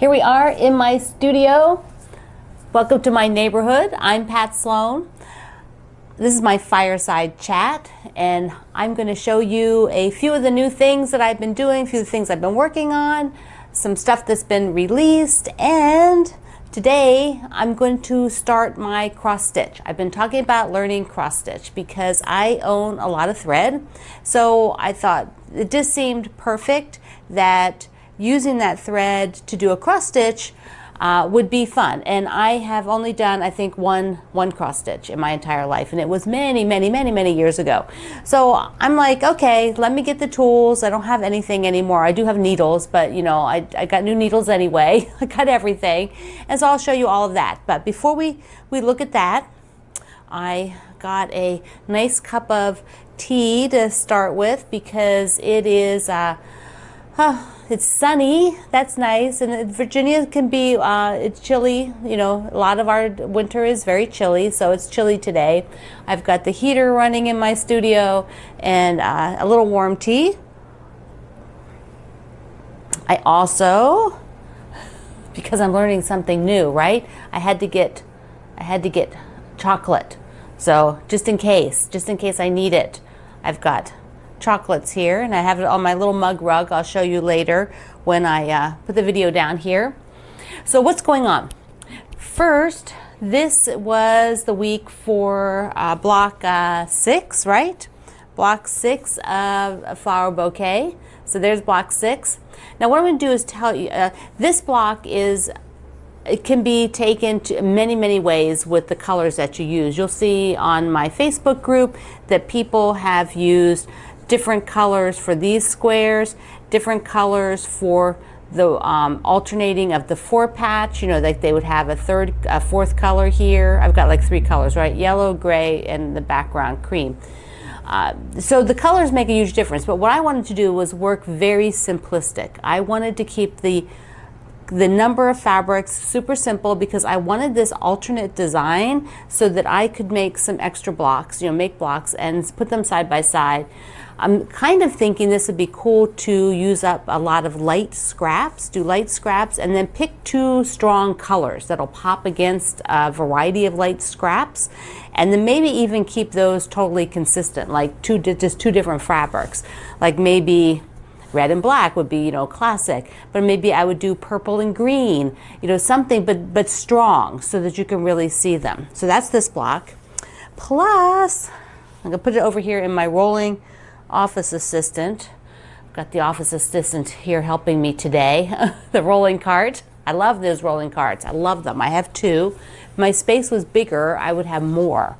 Here we are in my studio. Welcome to my neighborhood. I'm Pat Sloan. This is my fireside chat, and I'm going to show you a few of the new things that I've been doing, a few of the things I've been working on, some stuff that's been released, and today I'm going to start my cross stitch. I've been talking about learning cross stitch because I own a lot of thread, so I thought it just seemed perfect that using that thread to do a cross stitch would be fun. And I have only done, I think, one cross stitch in my entire life, and it was many years ago. So I'm like, okay, let me get the tools. I don't have anything anymore. I do have needles, but you know, I got new needles anyway. I got everything, and so I'll show you all of that. But before we look at that, I got a nice cup of tea to start with because it is it's sunny. That's nice. And Virginia can be, it's chilly. You know, a lot of our winter is very chilly, so it's chilly today. I've got the heater running in my studio and a little warm tea. I also, because I'm learning something new, right? I had to get chocolate. So just in case I need it, I've got chocolates here, and I have it on my little mug rug. I'll show you later when I put the video down here. So what's going on? First, this was the week for block 6, right? Block 6 of a flower bouquet. So there's block 6. Now what I'm going to do is tell you, this block it can be taken to many ways with the colors that you use. You'll see on my Facebook group that people have used different colors for these squares, different colors for the alternating of the 4-patch. You know, like they would have a fourth color here. I've got like 3 colors, right? Yellow, gray, and the background cream. So the colors make a huge difference, but what I wanted to do was work very simplistic. I wanted to keep the number of fabrics super simple because I wanted this alternate design so that I could make some extra blocks, you know, make blocks and put them side by side. I'm kind of thinking this would be cool to use up a lot of light scraps, do light scraps, and then pick 2 strong colors that'll pop against a variety of light scraps, and then maybe even keep those totally consistent, like just two different fabrics. Like maybe red and black would be, you know, classic, but maybe I would do purple and green, you know, something but strong so that you can really see them. So that's this block. Plus, I'm gonna put it over here in my rolling office assistant. I've got the office assistant here helping me today. The rolling cart. I love those rolling carts. I love them. I have 2. If my space was bigger, I would have more.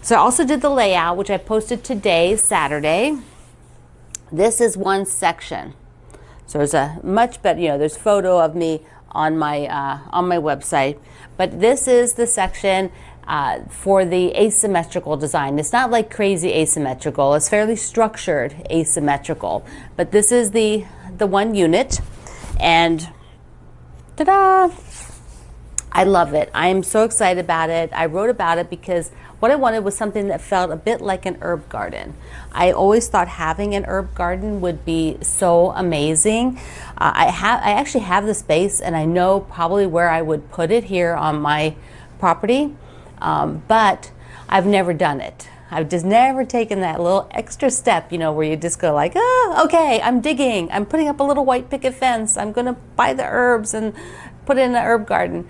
So I also did the layout, which I posted today, Saturday. This is one section. So there's a much better, you know, there's a photo of me on my website, but this is the section for the asymmetrical design. It's not like crazy asymmetrical. It's fairly structured asymmetrical, but this is the one unit, and ta-da! I love it. I am so excited about it. I wrote about it because what I wanted was something that felt a bit like an herb garden. I always thought having an herb garden would be so amazing. I actually have the space, and I know probably where I would put it here on my property, but I've never done it. I've just never taken that little extra step, you know, where you just go like, oh, okay, I'm digging. I'm putting up a little white picket fence. I'm going to buy the herbs and put it in an herb garden,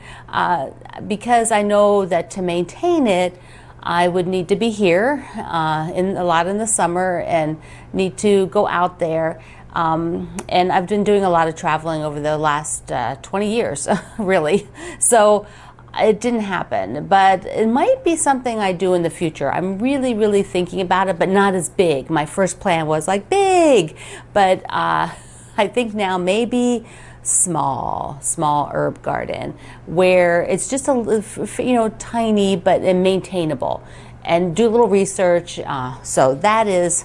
because I know that to maintain it, I would need to be here a lot in the summer and need to go out there. And I've been doing a lot of traveling over the last 20 years, really. So it didn't happen, but it might be something I do in the future. I'm really thinking about it, but not as big. My first plan was like big, but I think now maybe small herb garden where it's just tiny but maintainable, and do a little research. So that's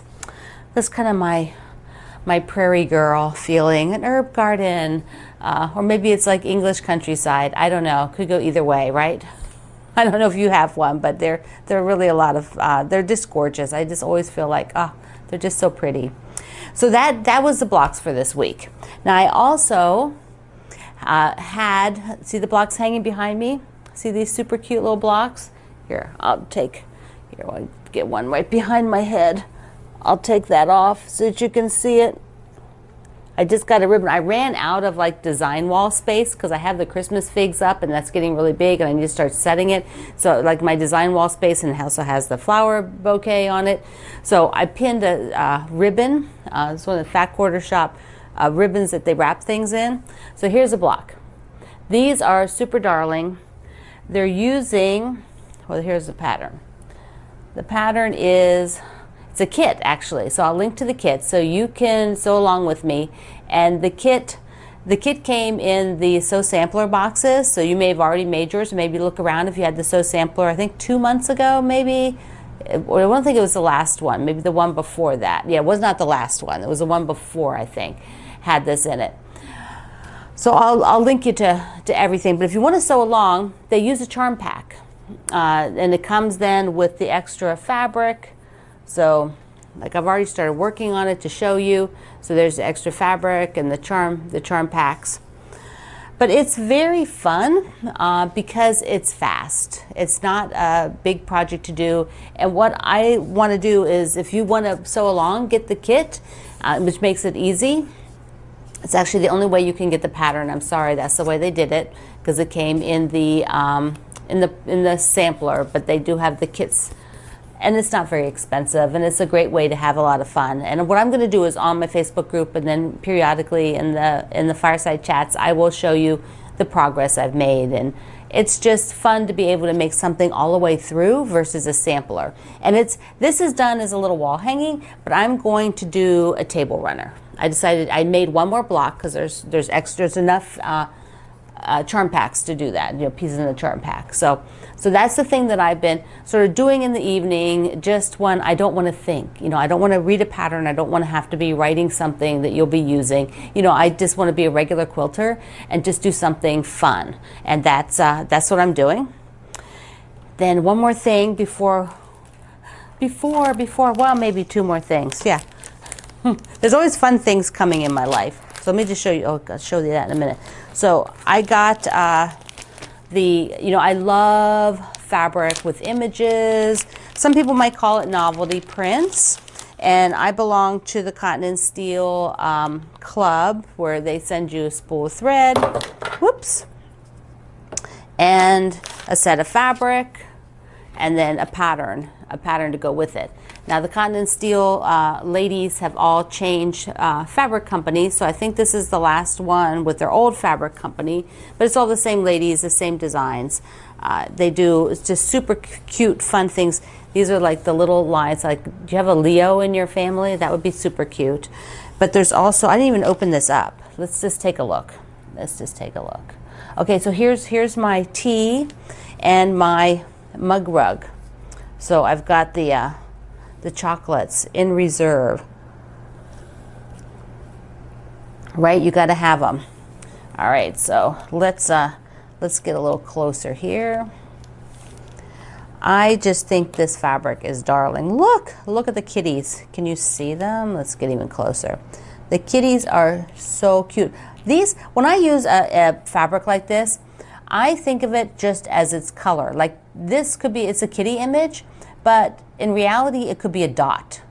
kind of my prairie girl feeling, an herb garden, or maybe it's like English countryside. I don't know. Could go either way, right? I don't know if you have one, but they're really a lot of they're just gorgeous. I just always feel like they're just so pretty. So that was the blocks for this week. Now I also see the blocks hanging behind me? See these super cute little blocks? Here, I'll get one right behind my head. I'll take that off so that you can see it. I just got a ribbon. I ran out of like design wall space because I have the Christmas figs up and that's getting really big and I need to start setting it. So like my design wall space, and it also has the flower bouquet on it. So I pinned a ribbon. It's one of the Fat Quarter Shop ribbons that they wrap things in. So here's a block. These are super darling. They're using, well, here's the pattern. The pattern is, it's a kit actually, so I'll link to the kit so you can sew along with me. And the kit came in the sew sampler boxes, so you may have already made yours. Maybe look around if you had the sew sampler, I think 2 months ago maybe, or I don't think it was the last one, maybe the one before that. Yeah, it was not the last one, it was the one before, I think, had this in it. So I'll link you to everything, but if you want to sew along, they use a charm pack. And it comes then with the extra fabric. So like I've already started working on it to show you. So there's the extra fabric and the charm packs. But it's very fun because it's fast. It's not a big project to do. And what I want to do is, if you want to sew along, get the kit, which makes it easy. It's actually the only way you can get the pattern. I'm sorry, that's the way they did it, because it came in the sampler, but they do have the kits, and it's not very expensive, and it's a great way to have a lot of fun. And what I'm going to do is, on my Facebook group and then periodically in the Fireside chats, I will show you the progress I've made. And it's just fun to be able to make something all the way through versus a sampler. And this is done as a little wall hanging, but I'm going to do a table runner. I decided I made one more block because there's enough charm packs to do that, pieces in the charm pack. So that's the thing that I've been sort of doing in the evening, just when I don't want to think. I don't want to read a pattern. I don't want to have to be writing something that you'll be using. I just want to be a regular quilter and just do something fun. And that's what I'm doing. Then one more thing before, well, maybe 2 more things. Yeah. There's always fun things coming in my life. So let me just show you, I'll show you that in a minute. So I got I love fabric with images. Some people might call it novelty prints. And I belong to the Cotton and Steel Club, where they send you a spool of thread, whoops, and a set of fabric, and then a pattern to go with it. Now the Cotton and Steel ladies have all changed fabric companies, so I think this is the last one with their old fabric company, but it's all the same ladies, the same designs. It's just super cute, fun things. These are like the little lines, like, do you have a Leo in your family? That would be super cute. But there's also, I didn't even open this up. Let's just take a look. Okay, so here's my tea and my mug rug. So I've got the chocolates in reserve. Right, you got to have them. All right, so let's get a little closer here. I just think this fabric is darling. Look at the kitties. Can you see them? Let's get even closer. The kitties are so cute. When I use a fabric like this, I think of it just as its color. Like it's a kitty image, but in reality, it could be a dot,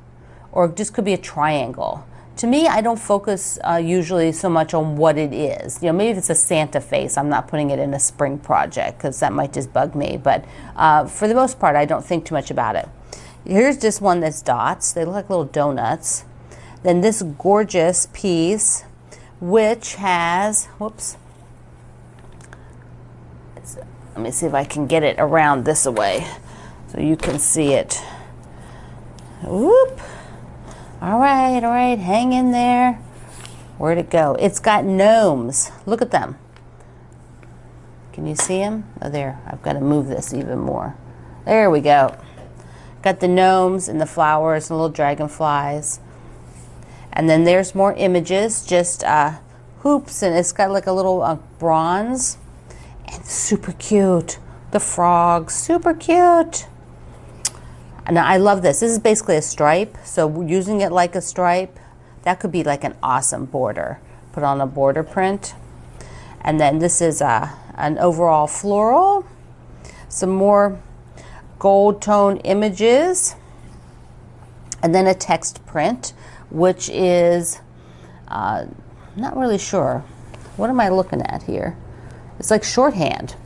or just could be a triangle. To me, I don't focus usually so much on what it is. Maybe if it's a Santa face, I'm not putting it in a spring project because that might just bug me. But for the most part, I don't think too much about it. Here's just one that's dots. They look like little donuts. Then this gorgeous piece, which has, whoops. Let me see if I can get it around this way so you can see it. Whoop. All right, hang in there. Where'd it go? It's got gnomes. Look at them. Can you see them? Oh, there. I've got to move this even more. There we go. Got the gnomes and the flowers and little dragonflies. And then there's more images, just hoops, and it's got like a little bronze. And super cute. The frogs, super cute. And I love this. This is basically a stripe, so using it like a stripe, that could be like an awesome border. Put on a border print. And then this is an overall floral, some more gold tone images, and then a text print, which is not really sure. What am I looking at here? It's like shorthand.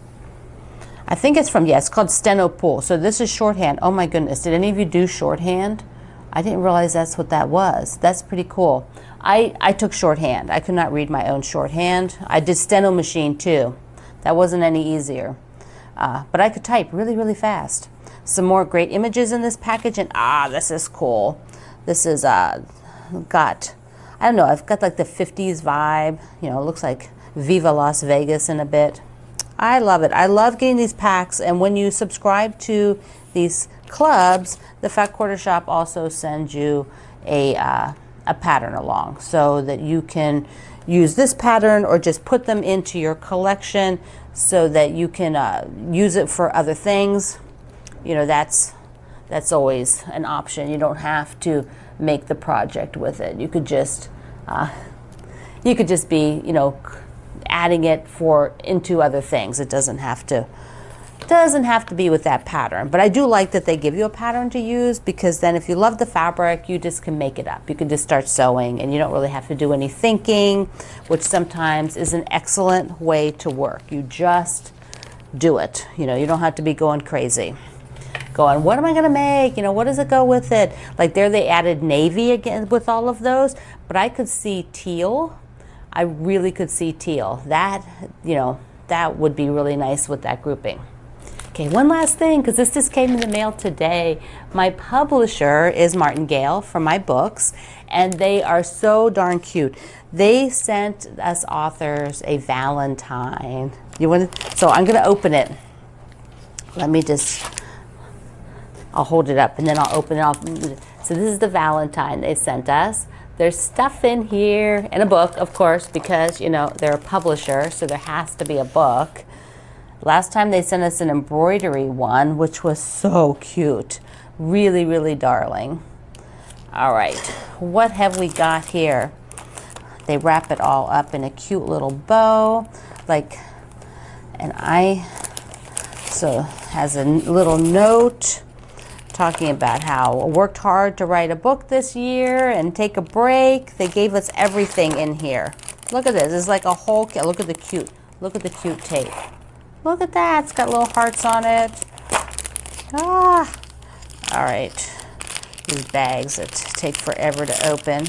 I think it's from, yeah, it's called Steno Pool. So this is shorthand. Oh my goodness, did any of you do shorthand? I didn't realize that's what that was. That's pretty cool. I took shorthand. I could not read my own shorthand. I did steno machine too. That wasn't any easier. But I could type really, really fast. Some more great images in this package, and this is cool. This is got, I don't know, I've got like the 50s vibe. You know, it looks like Viva Las Vegas in a bit. I love it. I love getting these packs, and when you subscribe to these clubs, the Fat Quarter Shop also sends you a pattern along, so that you can use this pattern or just put them into your collection so that you can use it for other things. You know, that's always an option. You don't have to make the project with it. You could just be, you know, adding it into other things. It doesn't have to be with that pattern. But I do like that they give you a pattern to use, because then if you love the fabric, you just can make it up. You can just start sewing, and you don't really have to do any thinking, which sometimes is an excellent way to work. You just do it. You know, you don't have to be going crazy. Going, what am I going to make? You know, what does it go with it? Like there they added navy again with all of those, but I could see teal. I really could see teal. That, you know, that would be really nice with that grouping. Okay, one last thing, because this just came in the mail today. My publisher is Martingale for my books, and they are so darn cute. They sent us authors a Valentine. You want to? So I'm going to open it. Let me just, I'll hold it up and then I'll open it off. So this is the Valentine they sent us. There's stuff in here, and a book, of course, because, you know, they're a publisher, so there has to be a book. Last time they sent us an embroidery one, which was so cute. Really, really darling. All right, what have we got here? They wrap it all up in a cute little bow, like, so has a little note talking about how I worked hard to write a book this year and take a break. They gave us everything in here. Look at this. It's like a whole kit. Look at the cute tape. Look at that. It's got little hearts on it. All right. These bags that take forever to open.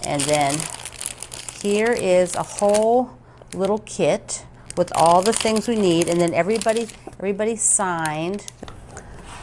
And then here is a whole little kit with all the things we need, and then everybody signed.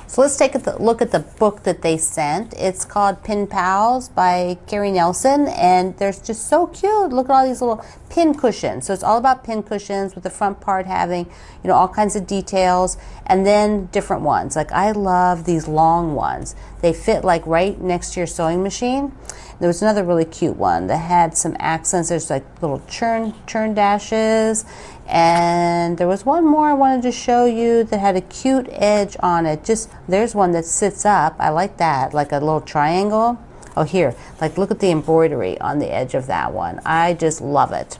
So let's take a look at the book that they sent. It's called Pin Pals by Carrie Nelson, and they're just so cute. Look at all these little pin cushions. So it's all about pin cushions, with the front part having, you know, all kinds of details, and then different ones. Like I love these long ones. They fit like right next to your sewing machine. There was another really cute one that had some accents. There's like little churn dashes. And there was one more I wanted to show you that had a cute edge on it. Just, there's one that sits up. I like that, like a little triangle. Oh, here, like look at the embroidery on the edge of that one. I just love it.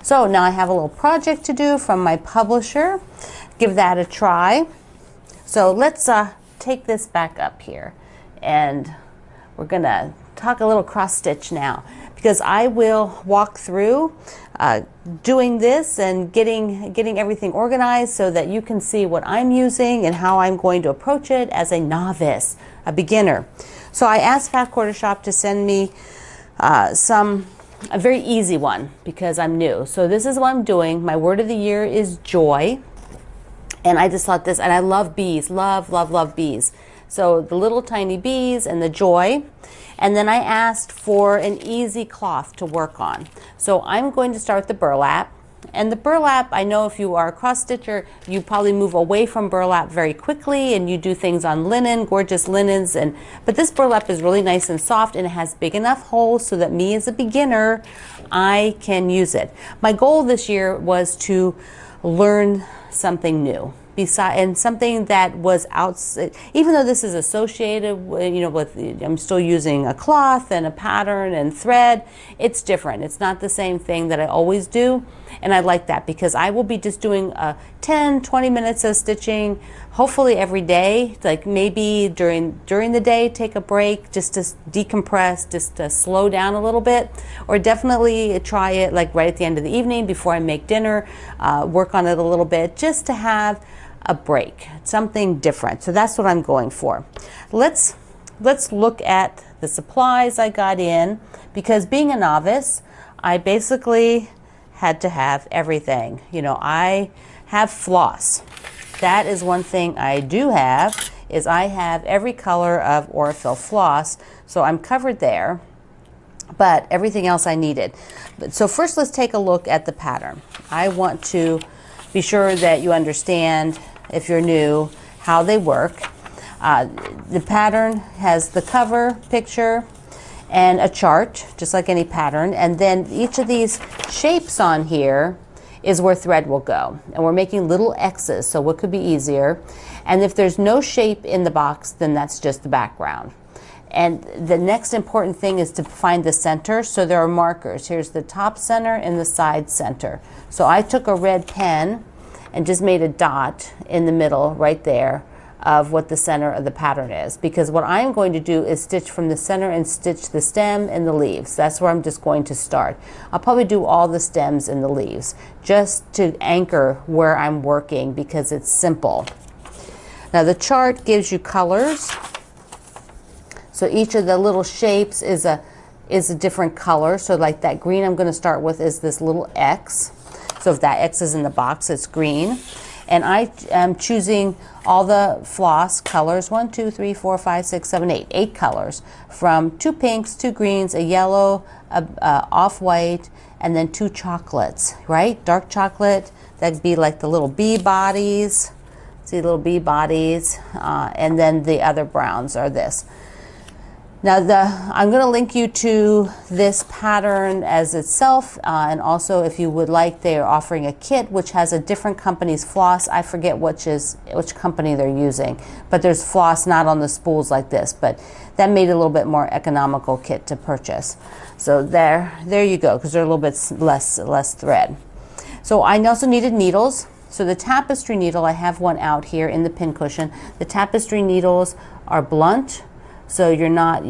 So now I have a little project to do from my publisher. Give that a try. So let's take this back up here, and we're gonna talk a little cross stitch now, because I will walk through doing this and getting everything organized so that you can see what I'm using and how I'm going to approach it as a novice, a beginner. So I asked Fat Quarter Shop to send me a very easy one because I'm new. So this is what I'm doing. My word of the year is joy. And I just thought this, and I love bees, love bees. So the little tiny bees and the joy. And then I asked for an easy cloth to work on. So I'm going to start with the burlap. And the burlap, I know if you are a cross stitcher, you probably move away from burlap very quickly, and you do things on linen, gorgeous linens. But this burlap is really nice and soft, and it has big enough holes so that me as a beginner, I can use it. My goal this year was to learn something new. and something that was outside, even though this is associated with, I'm still using a cloth and a pattern and thread, it's different. It's not the same thing that I always do, and I like that because I will be just doing 10-20 minutes of stitching, hopefully every day. Like maybe during the day, take a break just to decompress, just to slow down a little bit, or definitely try it like right at the end of the evening before I make dinner, work on it a little bit just to have a break, something different. So that's what I'm going for. Let's look at the supplies I got in, because being a novice, I basically had to have everything. I have floss. That is one thing I do have, is I have every color of Aurifil floss, so I'm covered there, but everything else I needed. So first let's take a look at the pattern. I want to be sure that you understand, if you're new, how they work. The pattern has the cover picture and a chart, just like any pattern, and then each of these shapes on here is where thread will go. And we're making little X's, so what could be easier? And if there's no shape in the box, then that's just the background. And the next important thing is to find the center. So there are markers. Here's the top center and the side center. So I took a red pen and just made a dot in the middle right there of what the center of the pattern is, because what I'm going to do is stitch from the center and stitch the stem and the leaves. That's where I'm just going to start. I'll probably do all the stems and the leaves just to anchor where I'm working, because it's simple. Now the chart gives you colors, so each of the little shapes is a different color. So like that green I'm going to start with is this little X. So if that X is in the box, it's green. And I am choosing all the floss colors, 1, 2, 3, 4, 5, 6, 7, 8, 8 colors, from 2 pinks, 2 greens, a yellow, off-white, and then 2 chocolates, right? Dark chocolate, that'd be like the little bee bodies. See, little bee bodies, and then the other browns are this. Now I'm going to link you to this pattern as itself, and also if you would like, they are offering a kit which has a different company's floss. I forget which company they're using, but there's floss not on the spools like this, but that made it a little bit more economical kit to purchase. So there you go, because they're a little bit less thread. So I also needed needles. So the tapestry needle, I have one out here in the pincushion. The tapestry needles are blunt. So you're not,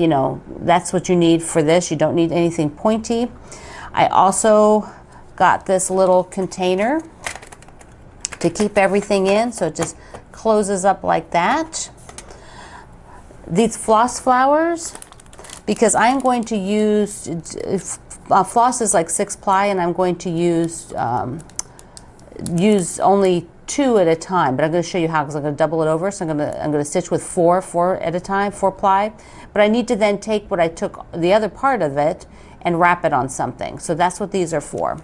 that's what you need for this. You don't need anything pointy. I also got this little container to keep everything in. So it just closes up like that. These floss flowers, because I'm going to use, floss is like 6-ply, and I'm going to use only 2 at a time, but I'm going to show you how, because I'm going to double it over. So I'm going to stitch with 4 at a time, 4-ply. But I need to then take what I took, the other part of it, and wrap it on something. So that's what these are for.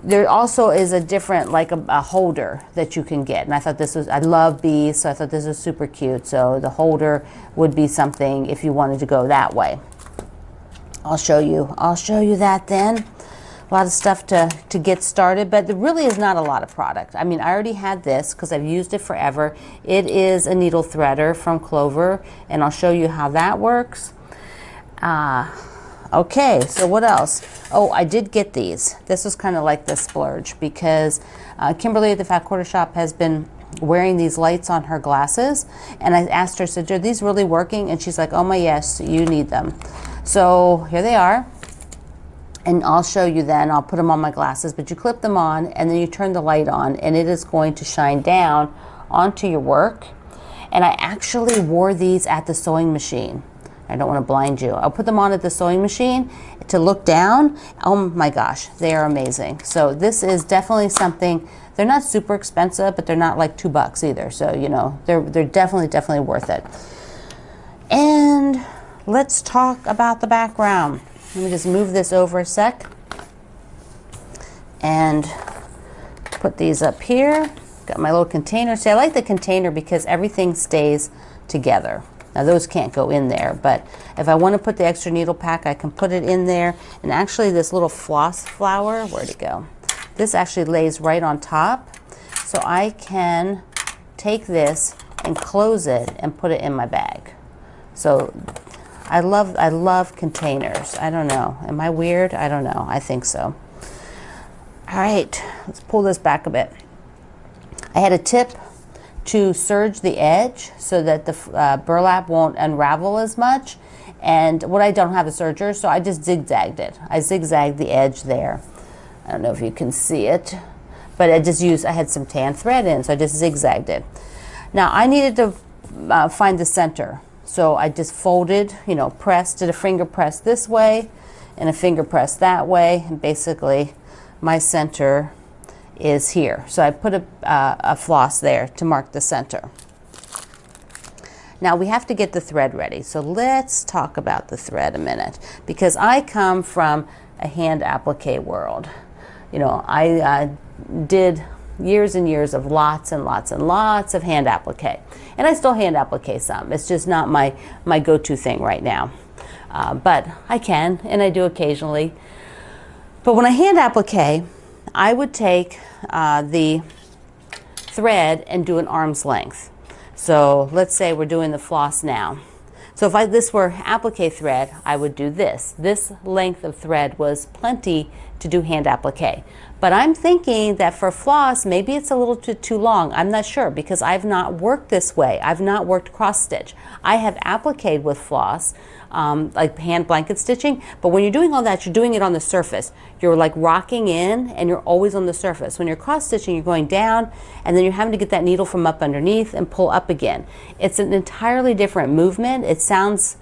There also is a different, like a holder that you can get. And I thought this was, I love bees, so I thought this was super cute. So the holder would be something if you wanted to go that way. I'll show you that then. A lot of stuff to get started, but there really is not a lot of product. I mean, I already had this because I've used it forever. It is a needle threader from Clover, and I'll show you how that works. Okay, so what else? Oh, I did get these. This was kind of like the splurge, because Kimberly at the Fat Quarter Shop has been wearing these lights on her glasses, and I asked her, said, are these really working? And she's like, oh my, yes, you need them. So here they are. And I'll show you then, I'll put them on my glasses, but you clip them on and then you turn the light on, and it is going to shine down onto your work. And I actually wore these at the sewing machine. I don't want to blind you. I'll put them on at the sewing machine to look down. Oh my gosh, they are amazing. So this is definitely something, they're not super expensive, but they're not like $2 either. So, they're definitely worth it. And let's talk about the background. Let me just move this over a sec and put these up here. Got my little container. See, I like the container because everything stays together. Now those can't go in there, but if I want to put the extra needle pack, I can put it in there. And actually this little floss flower, where'd it go? This actually lays right on top. so I can take this and close it and put it in my bag. So I love containers. I don't know. Am I weird? I don't know. I think so. All right, let's pull this back a bit. I had a tip to serge the edge so that the burlap won't unravel as much. And what I don't have a serger, so I just zigzagged it. I zigzagged the edge there. I don't know if you can see it, but I had some tan thread in, so I just zigzagged it. Now I needed to find the center. So I just folded, did a finger press this way and a finger press that way. And basically my center is here. So I put a floss there to mark the center. Now we have to get the thread ready. So let's talk about the thread a minute, because I come from a hand applique world. I did years and years of lots and lots and lots of hand applique. And I still hand applique some. It's just not my go-to thing right now. But I can, and I do occasionally. But when I hand applique, I would take the thread and do an arm's length. So let's say we're doing the floss now. So if this were applique thread, I would do this. This length of thread was plenty to do hand applique. But I'm thinking that for floss, maybe it's a little too long. I'm not sure, because I've not worked this way. I've not worked cross stitch. I have appliqued with floss, like hand blanket stitching, but when you're doing all that, you're doing it on the surface. You're like rocking in and you're always on the surface. When you're cross stitching, you're going down and then you're having to get that needle from up underneath and pull up again. It's an entirely different movement. It sounds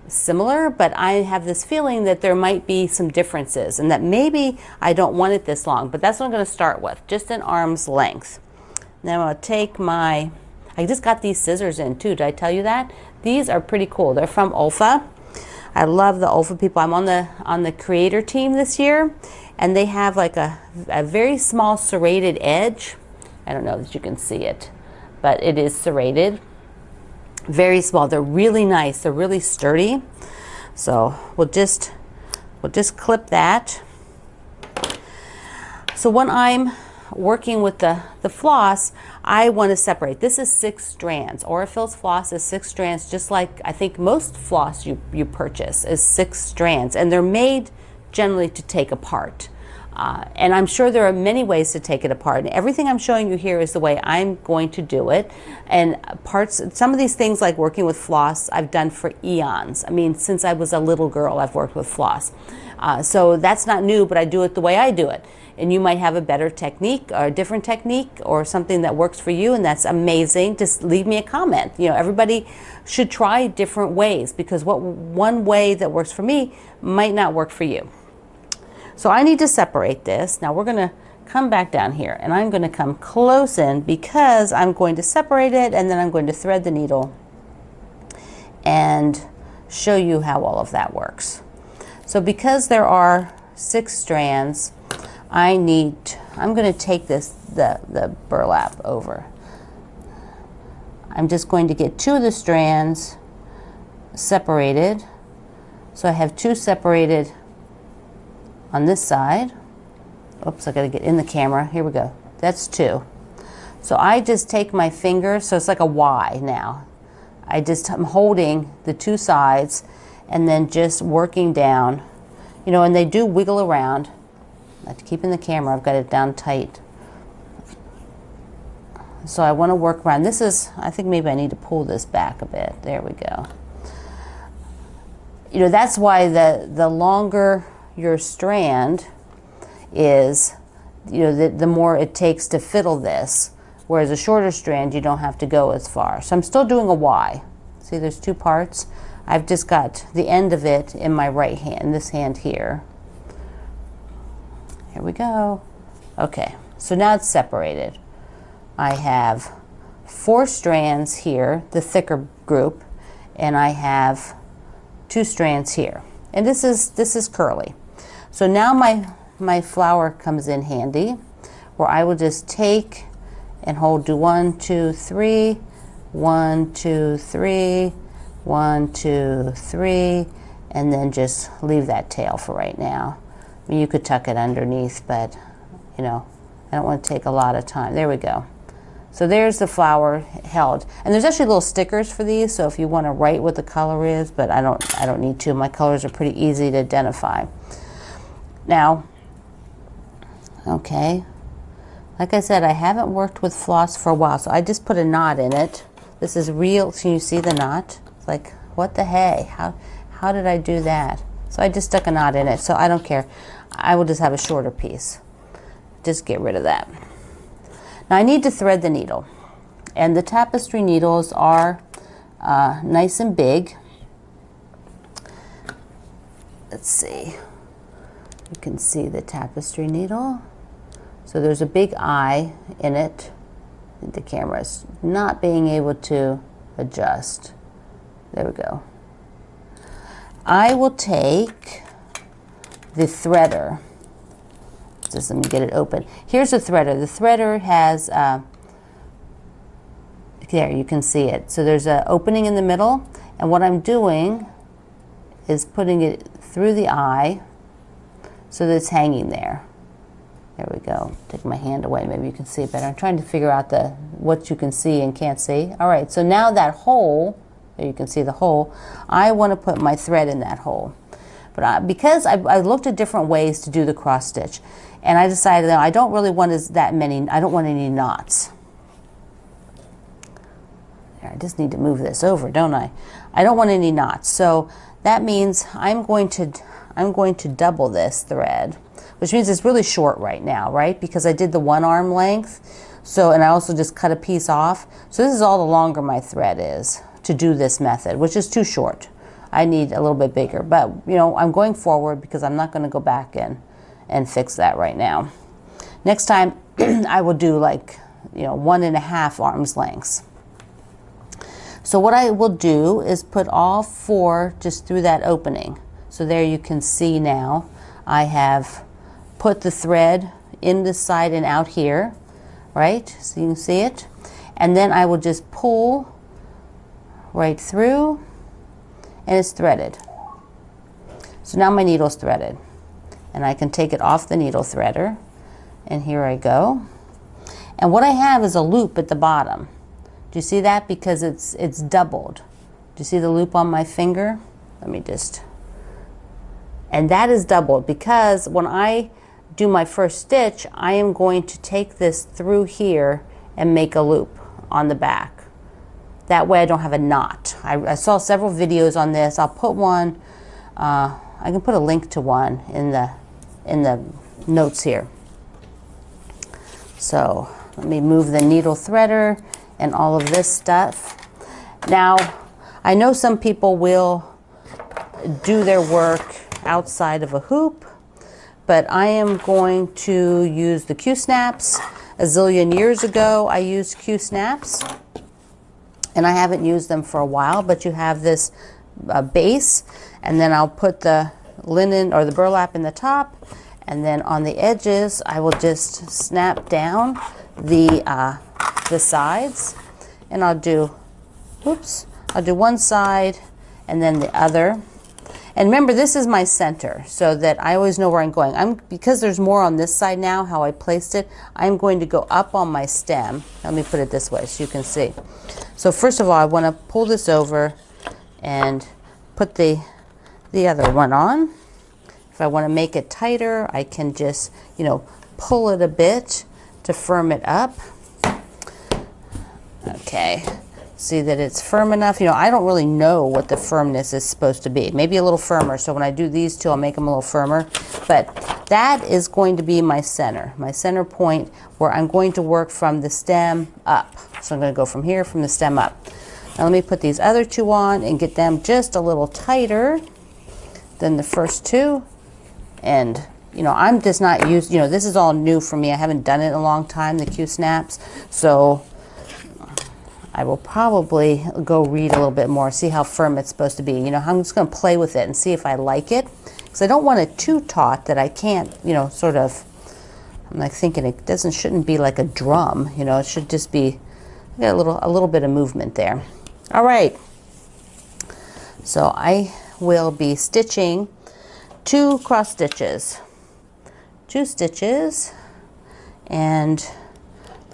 similar, but I have this feeling that there might be some differences and that maybe I don't want it this long, but that's what I'm going to start with, just an arm's length. Now I'll take I just got these scissors in too. Did I tell you that? These are pretty cool. They're from Olfa. I love the Olfa people. I'm on the creator team this year, and they have like a very small serrated edge. I don't know that you can see it, but it is serrated. Very small. They're really nice. They're really sturdy. So we'll just clip that. So when I'm working with the floss, I want to separate. This is 6 strands. Aurifil's floss is 6 strands, just like I think most floss you purchase is 6 strands, and they're made generally to take apart. And I'm sure there are many ways to take it apart. And everything I'm showing you here is the way I'm going to do it. And some of these things like working with floss, I've done for eons. I mean, since I was a little girl, I've worked with floss. So that's not new, but I do it the way I do it. And you might have a better technique or a different technique or something that works for you, and that's amazing. Just leave me a comment. Everybody should try different ways, because one way that works for me might not work for you. So I need to separate this. Now we're going to come back down here, and I'm going to come close in because I'm going to separate it, and then I'm going to thread the needle and show you how all of that works. So because there are 6 strands, I'm going to take the burlap over. I'm just going to get 2 of the strands separated. So I have 2 separated on this side. Oops, I got to get in the camera. Here we go. That's 2. So I just take my finger, so it's like a Y now. I'm holding the 2 sides and then just working down, and they do wiggle around. I have to keep in the camera, I've got it down tight. So I want to work around. I think maybe I need to pull this back a bit. There we go. That's why the longer your strand is, the more it takes to fiddle this. Whereas a shorter strand, you don't have to go as far. So I'm still doing a Y. See, there's 2 parts. I've just got the end of it in my right hand, this hand here. Here we go. Okay, so now it's separated. I have 4 strands here, the thicker group, and I have 2 strands here. And this is curly. So now my flower comes in handy, where I will just take and hold, do 1, 2, 3, 1, 2, 3, 1, 2, 3, and then just leave that tail for right now. I mean, you could tuck it underneath, but I don't want to take a lot of time. There we go. So there's the flower held. And there's actually little stickers for these, so if you want to write what the color is, but I don't need to. My colors are pretty easy to identify. Now, okay, like I said, I haven't worked with floss for a while, so I just put a knot in it. This is real. Can you see the knot? It's like, what the hey? How did I do that? So I just stuck a knot in it, so I don't care. I will just have a shorter piece. Just get rid of that. Now I need to thread the needle, and the tapestry needles are nice and big. Let's see. You can see the tapestry needle. So there's a big eye in it. The camera's not being able to adjust. There we go. I will take the threader. Just let me get it open. Here's the threader. The threader has, there you can see it. So there's an opening in the middle, and what I'm doing is putting it through the eye so that it's hanging there. There we go. Take my hand away, maybe you can see it better. I'm trying to figure out what you can see and can't see. All right, so now that hole, there you can see the hole, I want to put my thread in that hole. But because I looked at different ways to do the cross stitch, and I decided that I don't really want that many, I don't want any knots. There, I just need to move this over, don't I? I don't want any knots, so that means I'm going to double this thread, which means it's really short right now, right? Because I did the 1 arm length, so, and I also just cut a piece off. So this is all the longer my thread is to do this method, which is too short. I need a little bit bigger, but you know, I'm going forward because I'm not going to go back in and fix that right now. Next time I will do like, you know, 1.5 arms lengths. So what I will do is put all 4 just through that opening. So there you can see now I have put the thread in this side and out here, right? So you can see it. And then I will just pull right through, and it's threaded. So now my needle's threaded, and I can take it off the needle threader, and here I go. And what I have is a loop at the bottom. Do you see that? Because it's doubled. Do you see the loop on my finger? Let me just, and that is doubled because when I do my first stitch, I am going to take this through here and make a loop on the back. That way I don't have a knot. I saw several videos on this. I'll put one, I can put a link to one in the notes here. So let me move the needle threader and all of this stuff. Now, I know some people will do their work outside of a hoop, but I am going to use the Q-snaps. A zillion years ago, I used Q-snaps, and I haven't used them for a while, but you have this base, and then I'll put the linen or the burlap in the top, and then on the edges, I will just snap down the sides, and I'll do, I'll do one side and then the other. And remember, this is my center, so that I always know where I'm going. Because there's more on this side now, how I placed it, I'm going to go up on my stem. Let me put it this way so you can see. So first of all, I want to pull this over and put the other one on. If I want to make it tighter, I can just, you know, pull it a bit to firm it up. Okay. See that it's firm enough. You know, I don't really know what the firmness is supposed to be. Maybe a little firmer. So when I do these two, I'll make them a little firmer. But that is going to be my center point where I'm going to work from the stem up. So I'm going to go from here, from the stem up. Now let me put these other two on and get them just a little tighter than the first two. And, you know, I'm just not used, you know, this is all new for me. I haven't done it in a long time, the Q-snaps. So I will probably go read a little bit more, see how firm it's supposed to be. You know, I'm just going to play with it and see if I like it. Because I don't want it too taut that I can't, you know, sort of, I'm like thinking it shouldn't be like a drum. You know, it should just be, got a little bit of movement there. All right. So I will be stitching 2 cross stitches. 2 stitches. And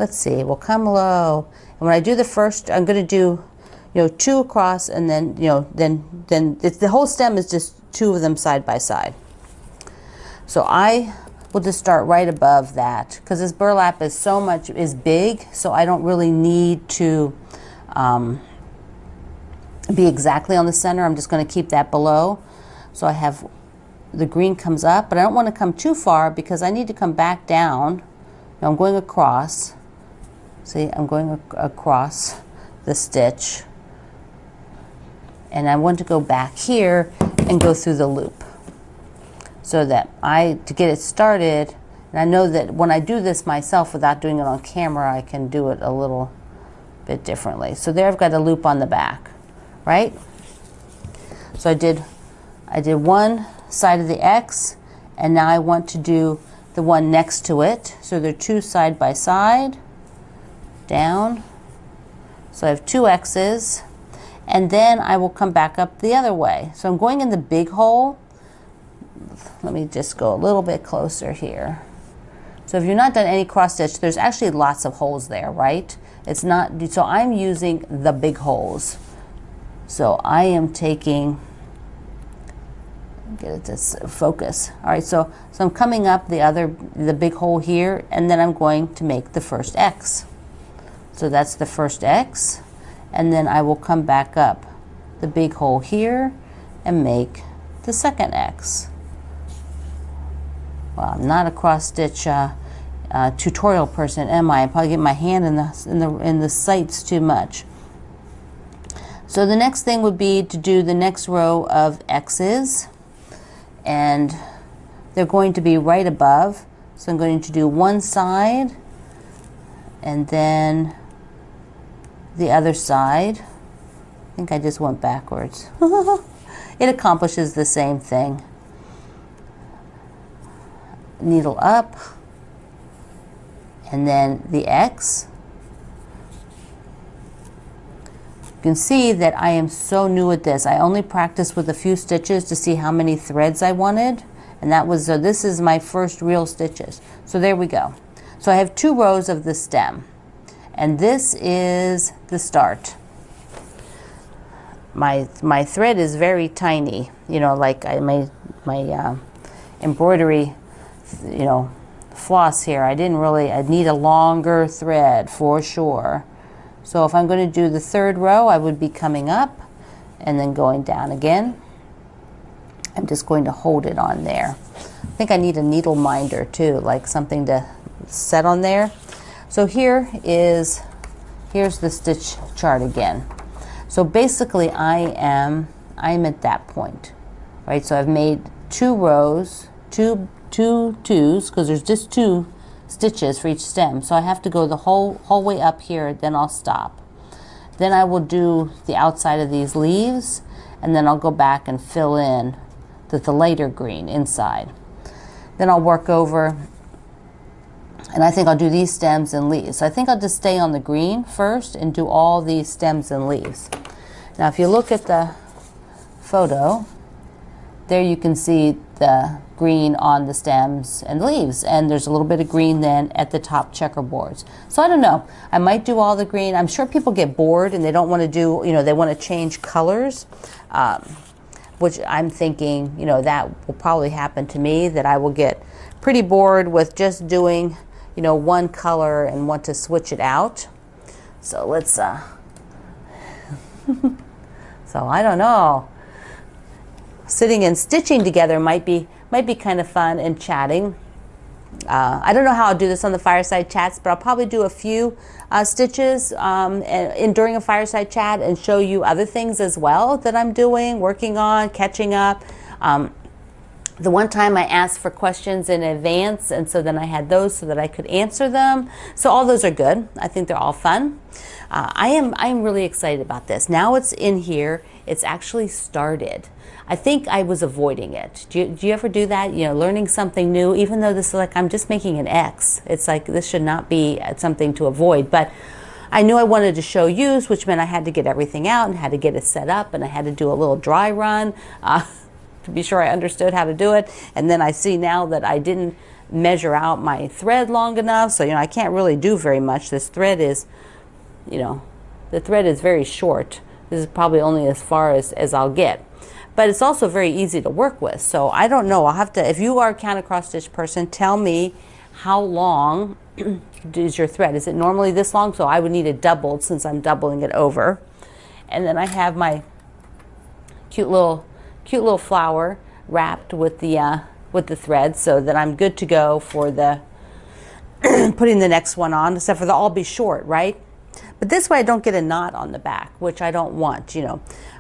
let's see, we'll come low. And when I do the first, I'm going to do, 2 across, and then, then it's, the whole stem is just 2 of them side by side. So I will just start right above that, because this burlap is big, so I don't really need to be exactly on the center. I'm just going to keep that below. So I have, the green comes up, but I don't want to come too far because I need to come back down. Now I'm going across. See, I'm going across the stitch. And I want to go back here and go through the loop. So that to get it started, and I know that when I do this myself without doing it on camera, I can do it a little bit differently. So there I've got a loop on the back, right? So I did one side of the X, and now I want to do the one next to it. So they're 2 side by side, down. So I have 2 X's, and then I will come back up the other way. So I'm going in the big hole. Let me just go a little bit closer here. So if you've not done any cross stitch, there's actually lots of holes there, right? It's not, so I'm using the big holes. So I am taking, get it to focus. All right, so I'm coming up the big hole here, and then I'm going to make the first X. So that's the first X, and then I will come back up the big hole here and make the second X. Well, I'm not a cross stitch tutorial person, am I? I probably get my hand in the sights too much. So the next thing would be to do the next row of X's, and they're going to be right above. So I'm going to do one side and then the other side. I think I just went backwards. It accomplishes the same thing. Needle up, and then the X. You can see that I am so new at this. I only practiced with a few stitches to see how many threads I wanted, and that was, this is my first real stitches. So there we go. So I have 2 rows of the stem, and this is the start. My thread is very tiny, like my embroidery, floss here. I need a longer thread for sure. So if I'm going to do the 3rd row, I would be coming up and then going down again. I'm just going to hold it on there. I think I need a needle minder too, like something to set on there. So here's the stitch chart again. So basically I'm at that point, right? So I've made 2 rows, two twos, because there's just 2 stitches for each stem. So I have to go the whole way up here, then I'll stop. Then I will do the outside of these leaves, and then I'll go back and fill in the lighter green inside. Then I'll work over, and I think I'll do these stems and leaves. So I think I'll just stay on the green first and do all these stems and leaves. Now if you look at the photo, there you can see the green on the stems and leaves, and there's a little bit of green then at the top checkerboards. So I don't know, I might do all the green. I'm sure people get bored and they don't want to do, they want to change colors, which I'm thinking, that will probably happen to me, that I will get pretty bored with just doing, one color and want to switch it out. So let's, so I don't know. Sitting and stitching together might be kind of fun, and chatting. I don't know how I'll do this on the Fireside chats, but I'll probably do a few stitches during a Fireside chat and show you other things as well that I'm doing, working on, catching up. The one time I asked for questions in advance, and so then I had those so that I could answer them. So all those are good. I think they're all fun. I'm really excited about this. Now it's in here. It's actually started. I think I was avoiding it. Do you ever do that? Learning something new, even though this is like, I'm just making an X. It's like, this should not be something to avoid. But I knew I wanted to show use, which meant I had to get everything out and had to get it set up, and I had to do a little dry run to be sure I understood how to do it. And then I see now that I didn't measure out my thread long enough. So, I can't really do very much. This thread is, the thread is very short. This is probably only as far as I'll get. But it's also very easy to work with. So I don't know. I'll have to, if you are a counter cross stitch person, tell me how long is your thread. Is it normally this long? So I would need it doubled since I'm doubling it over. And then I have my cute little flower wrapped with the thread so that I'm good to go for the putting the next one on, except for they'll all be short, right? But this way I don't get a knot on the back, which I don't want,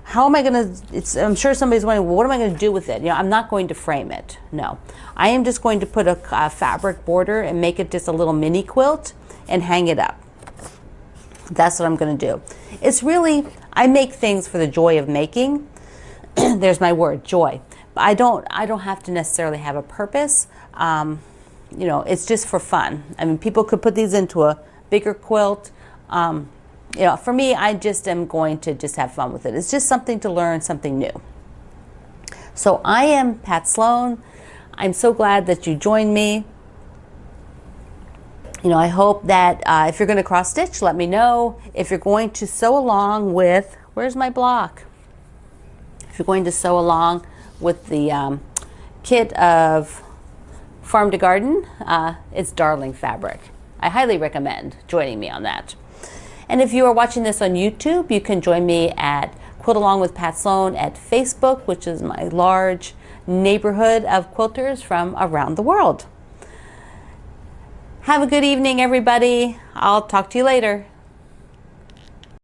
How am I going to, I'm sure somebody's wondering, well, what am I going to do with it? I'm not going to frame it. No. I am just going to put a fabric border and make it just a little mini quilt and hang it up. That's what I'm going to do. It's really, I make things for the joy of making. There's my word, joy. But I don't have to necessarily have a purpose. It's just for fun. I mean, people could put these into a bigger quilt. For me, I just am going to just have fun with it. It's just something to learn, something new. So I am Pat Sloan. I'm so glad that you joined me. I hope that if you're going to cross stitch, let me know. If you're going to sew along with, where's my block? If you're going to sew along with the kit of Farm to Garden, it's Darling Fabric. I highly recommend joining me on that. And if you are watching this on YouTube, you can join me at Quilt Along with Pat Sloan at Facebook, which is my large neighborhood of quilters from around the world. Have a good evening, everybody. I'll talk to you later.